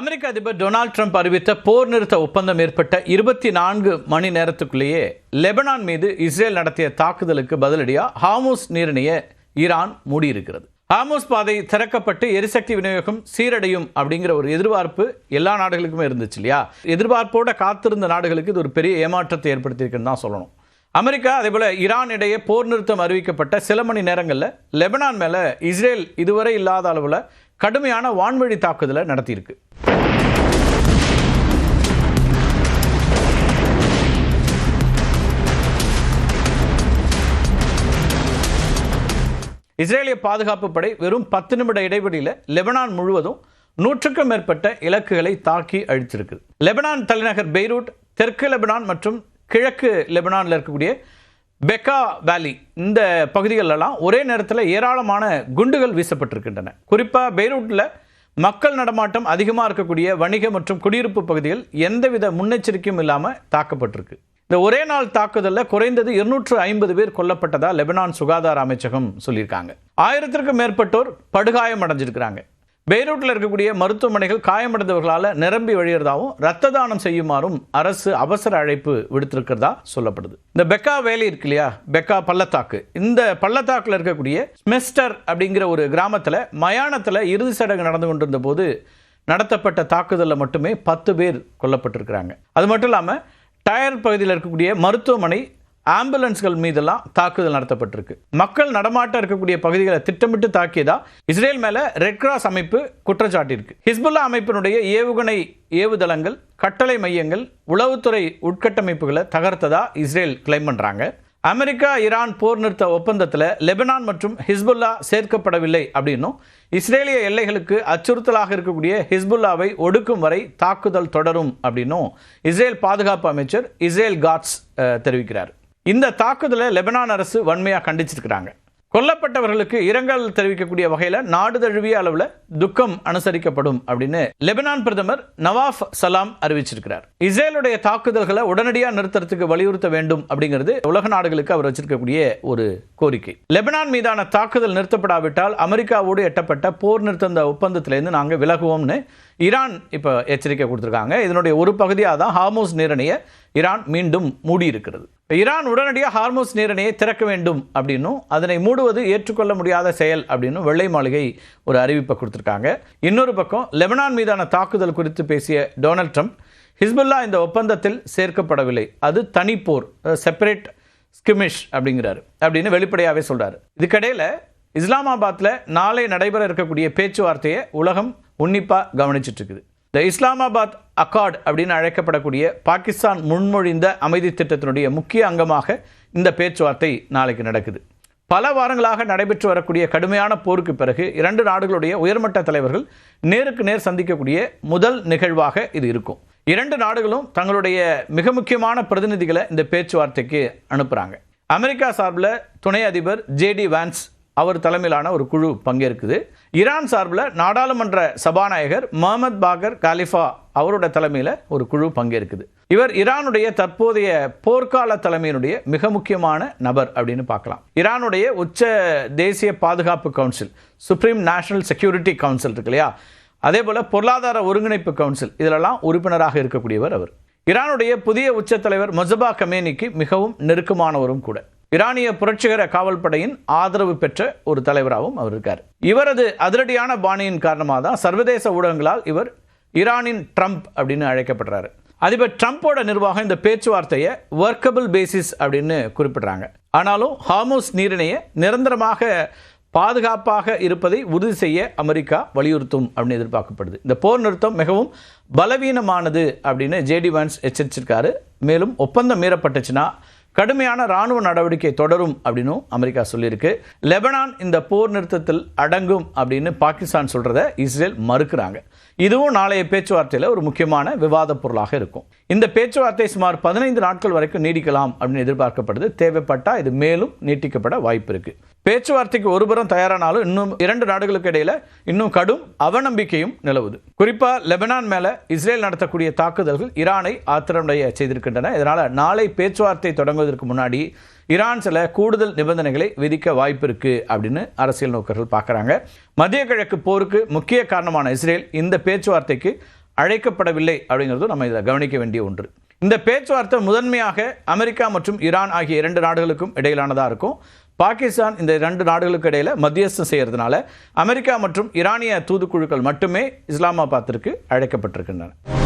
அமெரிக்க அதிபர் Donald Trump அறிவித்த போர் நிறுத்த ஒப்பந்தம் ஏற்பட்ட 24 மணி நேரத்துக்குள்ளேயே லெபனான் மீது இஸ்ரேல் நடத்திய தாக்குதலுக்கு பதிலடியாக ஹார்முஸ் நீரிணையை ஈரான் மூடியிருக்கிறது. ஹார்முஸ் பாதை திறக்கப்பட்டு எரிசக்தி விநியோகம் சீரடையும் அப்படிங்கிற ஒரு எதிர்பார்ப்பு எல்லா நாடுகளுக்குமே இருந்துச்சு இல்லையா? எதிர்பார்ப்போட காத்திருந்த நாடுகளுக்கு இது ஒரு பெரிய ஏமாற்றத்தை ஏற்படுத்தியிருக்குன்னு தான் சொல்லணும். அமெரிக்கா அதேபோல் ஈரான் இடையே போர் நிறுத்தம் அறிவிக்கப்பட்ட சில மணி நேரங்களில் லெபனான் மேலே இஸ்ரேல் இதுவரை இல்லாத அளவில் கடுமையான வான்வழி தாக்குதலை நடத்தியிருக்கு. இஸ்ரேலிய பாதுகாப்பு படை வெறும் 10 நிமிட இடைவெளியில் லெபனான் முழுவதும் 100க்கும் மேற்பட்ட இலக்குகளை தாக்கி அழிச்சிருக்கு. லெபனான் தலைநகர் பெய்ரூட், தெற்கு லெபனான் மற்றும் கிழக்கு லெபனானில் இருக்கக்கூடிய பெக்கா வேலி இந்த பகுதிகளெல்லாம் ஒரே நேரத்தில் ஏராளமான குண்டுகள் வீசப்பட்டிருக்கின்றன. குறிப்பாக பெய்ரூட்டில் மக்கள் நடமாட்டம் அதிகமாக இருக்கக்கூடிய வணிக மற்றும் குடியிருப்பு பகுதிகள் எந்தவித முன்னெச்சரிக்கையும் இல்லாமல் தாக்கப்பட்டிருக்கு. இந்த ஒரே நாள் தாக்குதலில் குறைந்தது 250 பேர் கொல்லப்பட்டதா லெபனான் சுகாதார அமைச்சகம் சொல்லியிருக்காங்க. 1000க்கும் மேற்பட்டோர் படுகாயம் அடைஞ்சிருக்கிறாங்க. பெய்ரூட்டில் இருக்கக்கூடிய மருத்துவமனைகள் காயமடைந்தவர்களால் நிரம்பி வழிகிறதாகவும் இரத்த தானம் செய்யுமாறும் அரசு அவசர அழைப்பு விடுத்திருக்கிறதா சொல்லப்படுது. இந்த பெக்கா வேலி இருக்கு இல்லையா, பெக்கா பள்ளத்தாக்கு, இந்த பள்ளத்தாக்கில் இருக்கக்கூடிய ஸ்மெஸ்டர் அப்படிங்கிற ஒரு கிராமத்தில் மயானத்தில் இறுதி சடங்கு நடந்து கொண்டிருந்த போது நடத்தப்பட்ட தாக்குதலில் மட்டுமே 10 பேர் கொல்லப்பட்டிருக்கிறாங்க. அது மட்டும் இல்லாமல் டயர் பகுதியில் இருக்கக்கூடிய மருத்துவமனை, ஆம்புலன்ஸ்கள் மீதெல்லாம் தாக்குதல் நடத்தப்பட்டிருக்கு. மக்கள் நடமாட்டம் இருக்கக்கூடிய பகுதிகளை திட்டமிட்டு தாக்கியதா இஸ்ரேல் மேல ரெட் கிராஸ் அமைப்பு குற்றச்சாட்டியிருக்கு. ஹிஸ்புல்லா அமைப்பினுடைய ஏவுகணை ஏவுதளங்கள், கட்டளை மையங்கள், உளவுத்துறை உட்கட்டமைப்புகளை தகர்த்ததா இஸ்ரேல் கிளைம் பண்றாங்க. அமெரிக்கா ஈரான் போர் நிறுத்த ஒப்பந்தத்தில் லெபனான் மற்றும் ஹிஸ்புல்லா சேர்க்கப்படவில்லை அப்படின்னும் இஸ்ரேலிய எல்லைகளுக்கு அச்சுறுத்தலாக இருக்கக்கூடிய ஹிஸ்புல்லாவை ஒடுக்கும் வரை தாக்குதல் தொடரும் அப்படின்னும் இஸ்ரேல் பாதுகாப்பு அமைச்சர் இஸ்ரேல் காட்ஸ் தெரிவிக்கிறார். இந்த தாக்குதலை லெபனான் அரசு வன்மையாக கண்டிச்சிருக்கிறாங்க. கொல்லப்பட்டவர்களுக்கு இரங்கல் தெரிவிக்கக்கூடிய வகையில் நாடு தழுவிய அளவில் துக்கம் அனுசரிக்கப்படும் அப்படின்னு லெபனான் பிரதமர் நவாஃப் சலாம் அறிவிச்சிருக்கிறார். இஸ்ரேலுடைய தாக்குதல்களை உடனடியாக நிறுத்தறதுக்கு வலியுறுத்த வேண்டும் அப்படிங்கிறது உலக நாடுகளுக்கு அவர் வச்சிருக்கக்கூடிய ஒரு கோரிக்கை. லெபனான் மீதான தாக்குதல் நிறுத்தப்படாவிட்டால் அமெரிக்காவோடு எட்டப்பட்ட போர் நிறுத்த ஒப்பந்தத்திலிருந்து நாங்கள் விலகுவோம்னு ஈரான் இப்போ எச்சரிக்கை கொடுத்துருக்காங்க. இதனுடைய ஒரு பகுதியாக தான் ஹார்முஸ் நீரிணையை ஈரான் மீண்டும் மூடி இருக்கிறது. ஈரான் உடனடியாக ஹார்முஸ் நீரிணையை திறக்க வேண்டும் அப்படின்னும் அதனை மூடுவது ஏற்றுக்கொள்ள முடியாத செயல் அப்படின்னு வெள்ளை மாளிகை ஒரு அறிவிப்பை கொடுத்துருக்காங்க. இன்னொரு பக்கம் லெபனான் மீதான தாக்குதல் குறித்து பேசிய டொனால்ட் ட்ரம்ப் ஹிஸ்புல்லா இந்த ஒப்பந்தத்தில் சேர்க்கப்படவில்லை, அது தனிப்போர், செப்பரேட் ஸ்கிமிஷ் அப்படிங்கிறாரு அப்படின்னு வெளிப்படையாகவே சொல்றாரு. இதுக்கிடையில் இஸ்லாமாபாத்தில் நாளை நடைபெற இருக்கக்கூடிய பேச்சுவார்த்தையை உலகம் உன்னிப்பாக கவனிச்சிட்டு இருக்குது. இந்த இஸ்லாமாபாத் அக்கார்ட் அப்படின்னு அழைக்கப்படக்கூடிய பாகிஸ்தான் முன்மொழிந்த அமைதி திட்டத்தினுடைய முக்கிய அங்கமாக இந்த பேச்சுவார்த்தை நாளைக்கு நடக்குது. பல வாரங்களாக நடைபெற்று வரக்கூடிய கடுமையான போருக்கு பிறகு 2 நாடுகளுடைய உயர்மட்ட தலைவர்கள் நேருக்கு நேர் சந்திக்கக்கூடிய முதல் நிகழ்வாக இது இருக்கும். 2 நாடுகளும் தங்களுடைய மிக முக்கியமான பிரதிநிதிகளை இந்த பேச்சுவார்த்தைக்கு அனுப்புகிறாங்க. அமெரிக்கா சார்பில் துணை அதிபர் JD வான்ஸ் அவர் தலைமையிலான ஒரு குழு பங்கேற்குது. ஈரான் சார்பில் நாடாளுமன்ற சபாநாயகர் முகமது பாகர் காலிஃபா அவருடைய தலைமையில் ஒரு குழு பங்கேற்குது. இவர் ஈரானுடைய தற்போதைய போர்க்கால தலைமையினுடைய மிக முக்கியமான நபர் அப்படின்னு பார்க்கலாம். ஈரானுடைய உச்ச தேசிய பாதுகாப்பு council, supreme national security council இருக்கு இல்லையா, அதே போல் பொருளாதார ஒருங்கிணைப்பு கவுன்சில், இதிலெல்லாம் உறுப்பினராக இருக்கக்கூடியவர் அவர். ஈரானுடைய புதிய உச்ச தலைவர் மொஜபா கமேனிக்கு மிகவும் நெருக்கமானவரும் கூட. ஈரானிய புரட்சிகர காவல்படையின் ஆதரவு பெற்ற ஒரு தலைவராகவும் அவர் இருக்கார். இவரது அதிரடியான பாணியின் காரணமாக தான் சர்வதேச ஊடகங்களால் இவர் ஈரானின் ட்ரம்ப் அப்படின்னு அழைக்கப்படுறாரு. அதிபர் ட்ரம்போட நிர்வாகம் இந்த பேச்சுவார்த்தையை ஒர்க்கபிள் பேசிஸ் அப்படின்னு குறிப்பிடுறாங்க. ஆனாலும் ஹார்முஸ் நீரிணையை நிரந்தரமாக பாதுகாப்பாக இருப்பதை உறுதி செய்ய அமெரிக்கா வலியுறுத்தும் அப்படின்னு எதிர்பார்க்கப்படுது. இந்த போர் நிறுத்தம் மிகவும் பலவீனமானது அப்படின்னு JD வான்ஸ் எச்சரிச்சிருக்காரு. மேலும் ஒப்பந்தம் மீறப்பட்டுச்சுன்னா கடுமையான இராணுவ நடவடிக்கை தொடரும் அப்படின்னு அமெரிக்கா சொல்லியிருக்கு. லெபனான் இந்த போர் நிறுத்தத்தில் அடங்கும் அப்படின்னு பாகிஸ்தான் சொல்றதை இஸ்ரேல் மறுக்கிறாங்க. இதுவும் நாளைய பேச்சுவார்த்தையில் ஒரு முக்கியமான விவாத பொருளாக இருக்கும். இந்த பேச்சுவார்த்தை சுமார் 15 நாட்கள் வரைக்கும் நீடிக்கலாம் அப்படின்னு எதிர்பார்க்கப்படுது. தேவைப்பட்டா இது மேலும் நீட்டிக்கப்பட வாய்ப்பு இருக்கு. பேச்சுவார்த்தைக்கு ஒருபுறம் தயாரானாலும் இன்னும் 2 நாடுகளுக்கு இடையில இன்னும் கடும் அவநம்பிக்கையும் நிலவுது. குறிப்பா லெபனான் மேல இஸ்ரேல் நடத்தக்கூடிய தாக்குதல்கள் ஈரானை ஆத்திரமடைய செய்திருக்கின்றன. இதனால நாளை பேச்சுவார்த்தை தொடங்குவதற்கு முன்னாடி ஈரான் சில கூடுதல் நிபந்தனைகளை விதிக்க வாய்ப்பு இருக்கு அப்படின்னு அரசியல் நோக்கர்கள் பார்க்குறாங்க. மத்திய கிழக்கு போருக்கு முக்கிய காரணமான இஸ்ரேல் இந்த பேச்சுவார்த்தைக்கு அழைக்கப்படவில்லை அப்படிங்கிறதும் நம்ம இதை கவனிக்க வேண்டிய ஒன்று. இந்த பேச்சுவார்த்தை முதன்மையாக அமெரிக்கா மற்றும் ஈரான் ஆகிய 2 நாடுகளுக்கும் இடையிலானதாக இருக்கும். பாகிஸ்தான் இந்த 2 நாடுகளுக்கு இடையில மத்தியஸ்தம் செய்யறதுனால அமெரிக்கா மற்றும் ஈரானிய தூதுக்குழுக்கள் மட்டுமே இஸ்லாமாபாத்திற்கு அழைக்கப்பட்டிருக்கின்றன.